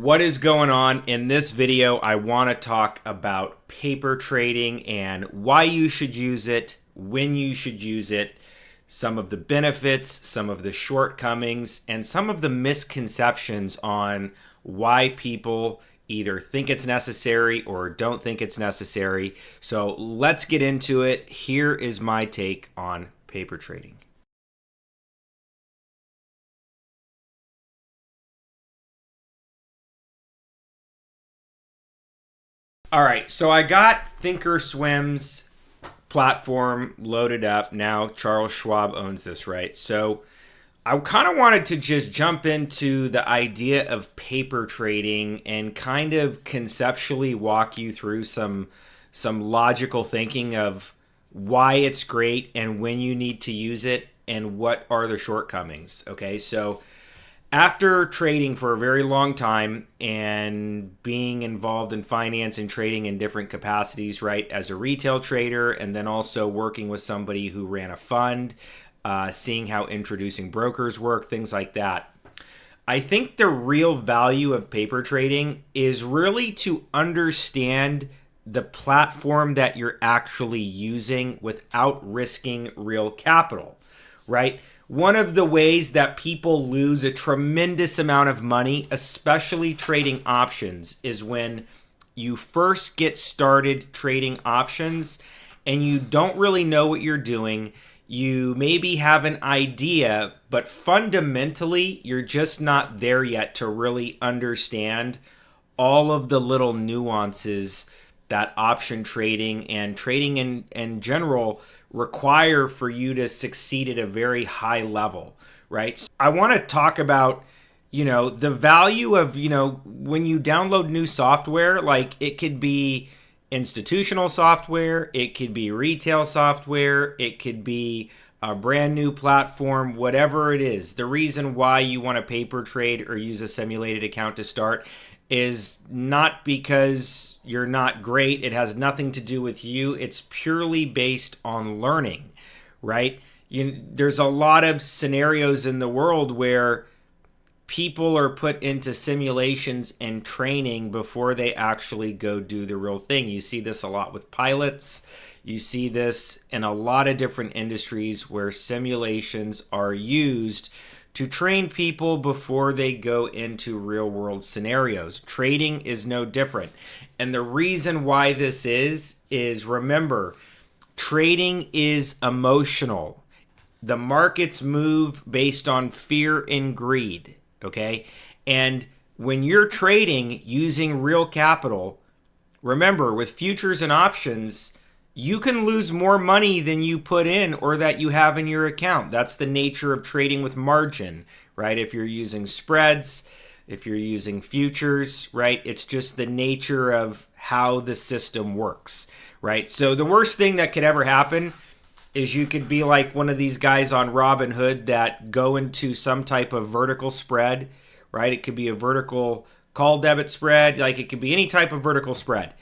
What is going on? In this video, I want to talk about paper trading and why you should use it, when you should use it, some of the benefits, some of the shortcomings, and some of the misconceptions on why people either think it's necessary or don't think it's necessary. So let's get into it. Here is my take on paper trading. All right, so I got Thinkorswim's platform loaded up. Now Charles Schwab owns this, right? So I kind of wanted to just jump into the idea of paper trading and kind of conceptually walk you through some logical thinking of why it's great and when you need to use it and what are the shortcomings. Okay, so after trading for a very long time and being involved in finance and trading in different capacities, right, as a retail trader, and then also working with somebody who ran a fund, seeing how introducing brokers work, things like that. I think the real value of paper trading is really to understand the platform that you're actually using without risking real capital, right? One of the ways that people lose a tremendous amount of money, especially trading options, is when you first get started trading options and you don't really know what you're doing. You maybe have an idea, but fundamentally, you're just not there yet to really understand all of the little nuances that option trading and trading in general require for you to succeed at a very high level, right? So I want to talk about, the value of, when you download new software, like it could be institutional software, it could be retail software, it could be a brand new platform, whatever it is. The reason why you want to paper trade or use a simulated account to start is not because you're not great. It has nothing to do with you. It's purely based on learning, right? There's a lot of scenarios in the world where people are put into simulations and training before they actually go do the real thing. You see this a lot with pilots. You see this in a lot of different industries where simulations are used to train people before they go into real world scenarios. Trading is no different. And the reason why this is remember, trading is emotional. The markets move based on fear and greed, okay? And when you're trading using real capital, remember, with futures and options, you can lose more money than you put in or that you have in your account. That's the nature of trading with margin, right? If you're using spreads, if you're using futures, right? It's just the nature of how the system works, right? So the worst thing that could ever happen is you could be like one of these guys on Robinhood that go into some type of vertical spread, right? It could be a vertical call debit spread, like it could be any type of vertical spread.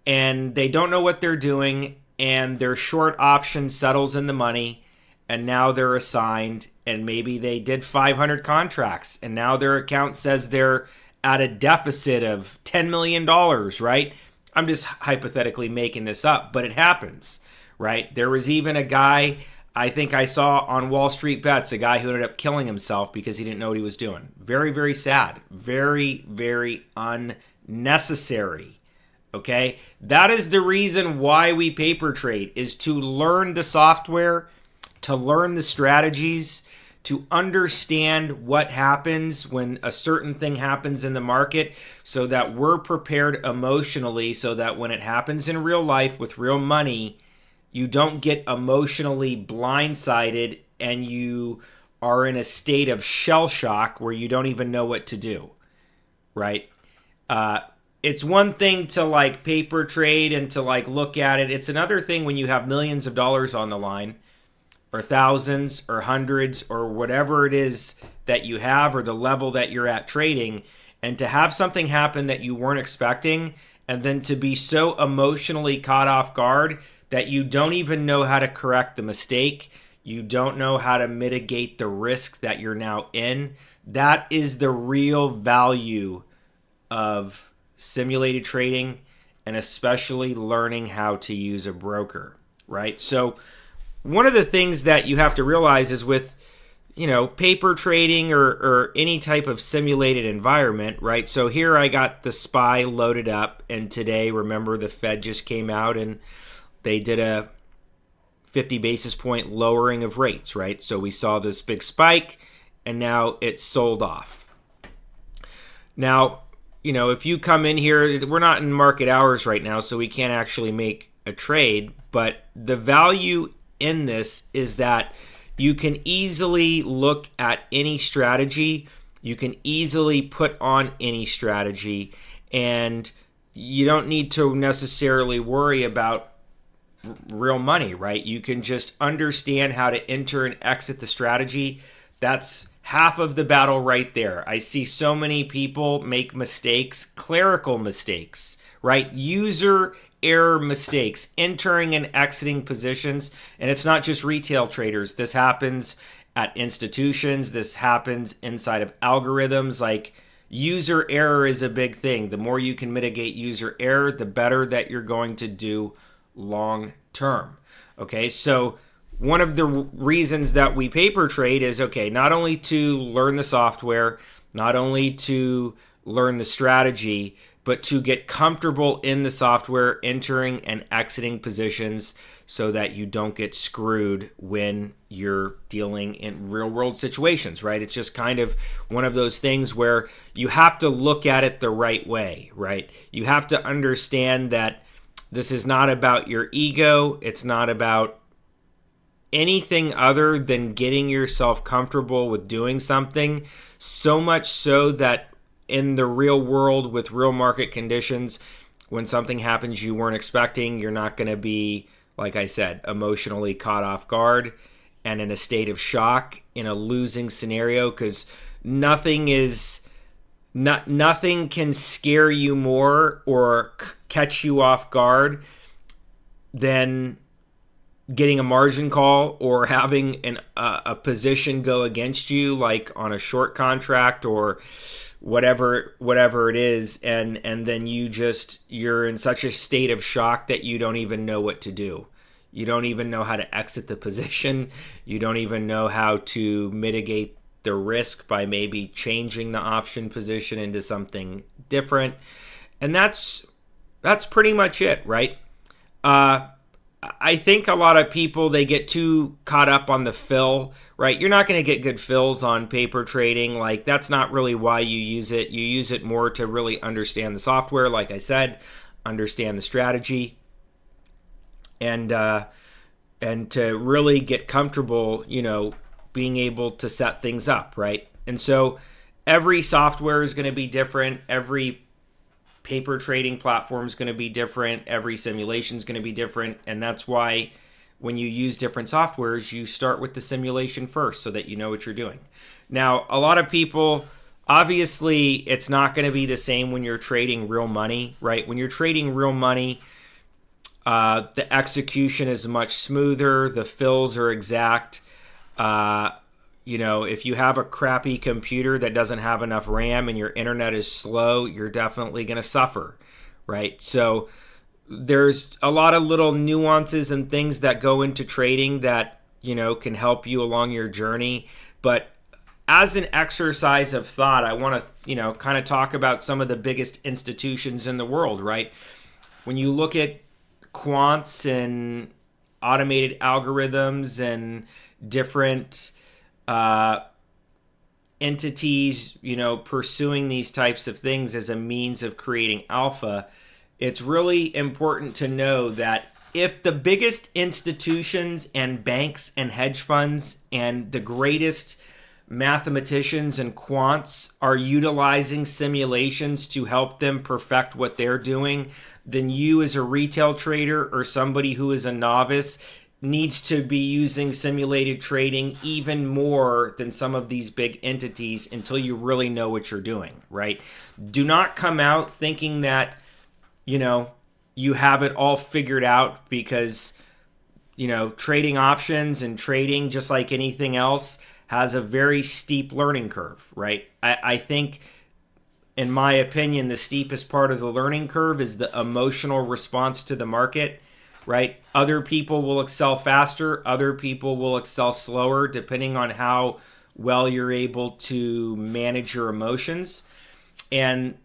And they don't know what they're doing, and their short option settles in the money, and now they're assigned, and maybe they did 500 contracts, and now their account says they're at a deficit of $10 million, right? I'm just hypothetically making this up, but it happens, right? There was even a guy I think I saw on Wall Street Bets, a guy who ended up killing himself because he didn't know what he was doing. Very, very sad. Very, very unnecessary. Okay, that is the reason why we paper trade, is to learn the software, to learn the strategies, to understand what happens when a certain thing happens in the market so that we're prepared emotionally, so that when it happens in real life with real money, you don't get emotionally blindsided and you are in a state of shell shock where you don't even know what to do, right? It's one thing to like paper trade and to like look at it. It's another thing when you have millions of dollars on the line, or thousands or hundreds or whatever it is that you have, or the level that you're at trading, and to have something happen that you weren't expecting, and then to be so emotionally caught off guard that you don't even know how to correct the mistake. You don't know how to mitigate the risk that you're now in. That is the real value of simulated trading, and especially learning how to use a broker, right? So one of the things that you have to realize is with, paper trading or any type of simulated environment, right? So here I got the SPY loaded up, and today, remember, the Fed just came out and they did a 50 basis point lowering of rates, right? So we saw this big spike, and now it's sold off. Now, if you come in here, we're not in market hours right now, so we can't actually make a trade, but the value in this is that you can easily look at any strategy. You can easily put on any strategy, and you don't need to necessarily worry about real money, right? You can just understand how to enter and exit the strategy. That's half of the battle right there. I see so many people make mistakes, clerical mistakes, right? User error mistakes, entering and exiting positions. And it's not just retail traders. This happens at institutions. This happens inside of algorithms. Like, user error is a big thing. The more you can mitigate user error, the better that you're going to do long term. Okay, so one of the reasons that we paper trade is, not only to learn the software, not only to learn the strategy, but to get comfortable in the software, entering and exiting positions so that you don't get screwed when you're dealing in real world situations, right? It's just kind of one of those things where you have to look at it the right way, right? You have to understand that this is not about your ego. It's not about anything other than getting yourself comfortable with doing something, so much so that in the real world with real market conditions, when something happens you weren't expecting, you're not going to be, like I said, emotionally caught off guard and in a state of shock in a losing scenario, because nothing can scare you more or catch you off guard than getting a margin call or having a position go against you, like on a short contract or whatever it is, and then you're in such a state of shock that you don't even know what to do. You don't even know how to exit the position. You don't even know how to mitigate the risk by maybe changing the option position into something different. And that's pretty much it, right? I think a lot of people, they get too caught up on the fill, right? You're not going to get good fills on paper trading. Like, that's not really why you use it. You use it more to really understand the software, like I said, understand the strategy, and to really get comfortable, being able to set things up, right? And so every software is going to be different. Every paper trading platform is going to be different. Every simulation is going to be different. And that's why when you use different softwares, you start with the simulation first so that you know what you're doing. Now, a lot of people, obviously, it's not going to be the same when you're trading real money, right? When you're trading real money, the execution is much smoother. The fills are exact. If you have a crappy computer that doesn't have enough RAM and your internet is slow, you're definitely going to suffer, right? So there's a lot of little nuances and things that go into trading that, can help you along your journey. But as an exercise of thought, I want to, kind of talk about some of the biggest institutions in the world, right? When you look at quants and automated algorithms and different entities, pursuing these types of things as a means of creating alpha, it's really important to know that if the biggest institutions and banks and hedge funds and the greatest mathematicians and quants are utilizing simulations to help them perfect what they're doing, then you as a retail trader or somebody who is a novice needs to be using simulated trading even more than some of these big entities until you really know what you're doing, right? Do not come out thinking that, you have it all figured out, because, trading options and trading, just like anything else, has a very steep learning curve, right? I think in my opinion, the steepest part of the learning curve is the emotional response to the market, right? Other people will excel faster, other people will excel slower, depending on how well you're able to manage your emotions. And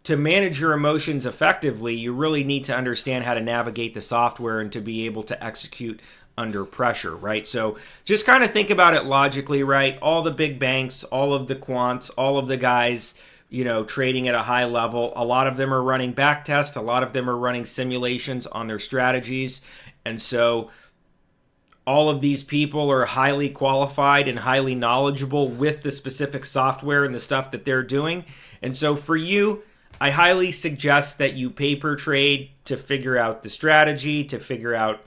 to manage your emotions effectively, you really need to understand how to navigate the software and to be able to execute under pressure, right? So just kind of think about it logically, right? All the big banks, all of the quants, all of the guys, trading at a high level, a lot of them are running back tests, a lot of them are running simulations on their strategies. And so all of these people are highly qualified and highly knowledgeable with the specific software and the stuff that they're doing. And so for you, I highly suggest that you paper trade to figure out the strategy, to figure out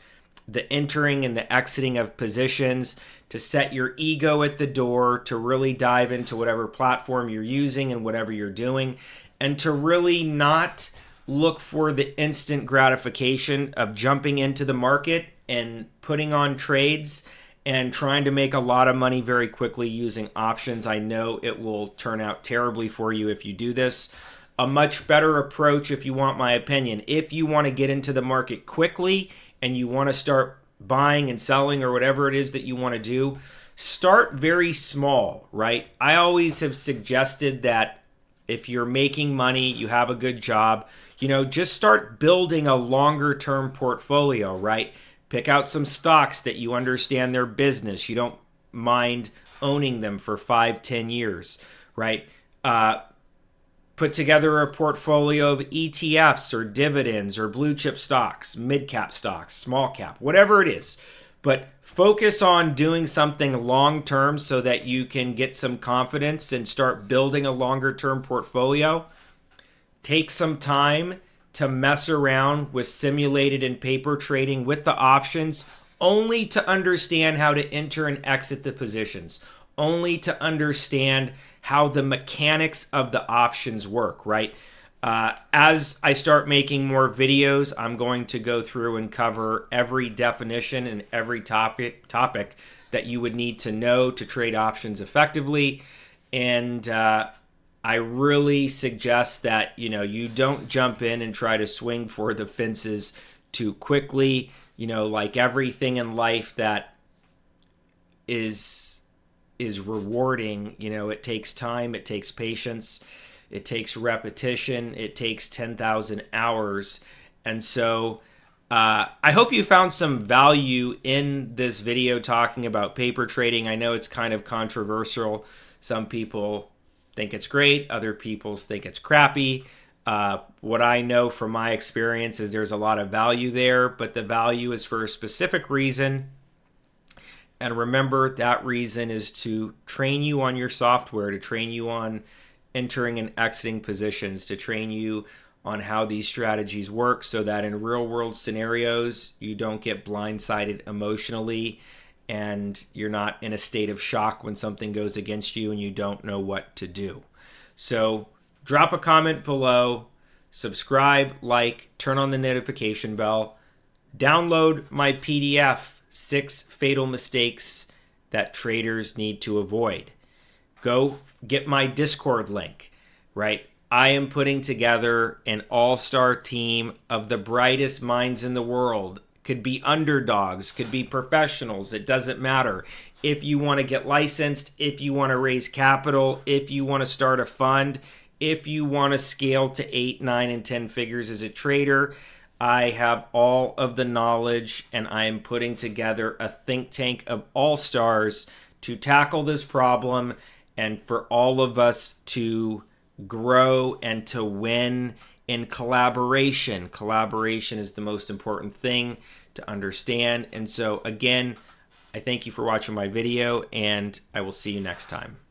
the entering and the exiting of positions, to set your ego at the door, to really dive into whatever platform you're using and whatever you're doing, and to really not look for the instant gratification of jumping into the market and putting on trades and trying to make a lot of money very quickly using options. I know it will turn out terribly for you if you do this. A much better approach, if you want my opinion, if you want to get into the market quickly and you want to start buying and selling or whatever it is that you want to do, start very small, right? I always have suggested that if you're making money, you have a good job, just start building a longer term portfolio, right? Pick out some stocks that you understand their business. You don't mind owning them for 5-10 years, right? Put together a portfolio of ETFs or dividends or blue chip stocks, mid cap stocks, small cap, whatever it is. But focus on doing something long term so that you can get some confidence and start building a longer term portfolio. Take some time to mess around with simulated and paper trading with the options, only to understand how to enter and exit the positions, only to understand how the mechanics of the options work, right? As I start making more videos, I'm going to go through and cover every definition and every topic that you would need to know to trade options effectively. And I really suggest that, you don't jump in and try to swing for the fences too quickly. Like everything in life that is rewarding, it takes time, it takes patience, it takes repetition, it takes 10,000 hours. And so I hope you found some value in this video talking about paper trading. I know it's kind of controversial. Some people think it's great, other people think it's crappy. What I know from my experience is there's a lot of value there, but the value is for a specific reason. And remember, that reason is to train you on your software, to train you on entering and exiting positions, to train you on how these strategies work so that in real world scenarios, you don't get blindsided emotionally and you're not in a state of shock when something goes against you and you don't know what to do. So drop a comment below, subscribe, like, turn on the notification bell, download my PDF, 6 Fatal Mistakes That Traders Need to Avoid. Go get my Discord link, right? I am putting together an all-star team of the brightest minds in the world. Could be underdogs, could be professionals, it doesn't matter. If you want to get licensed, if you want to raise capital, if you want to start a fund, if you want to scale to 8, 9, and 10 figures as a trader, I have all of the knowledge and I am putting together a think tank of all-stars to tackle this problem and for all of us to grow and to win in collaboration. Collaboration is the most important thing to understand. And so again, I thank you for watching my video and I will see you next time.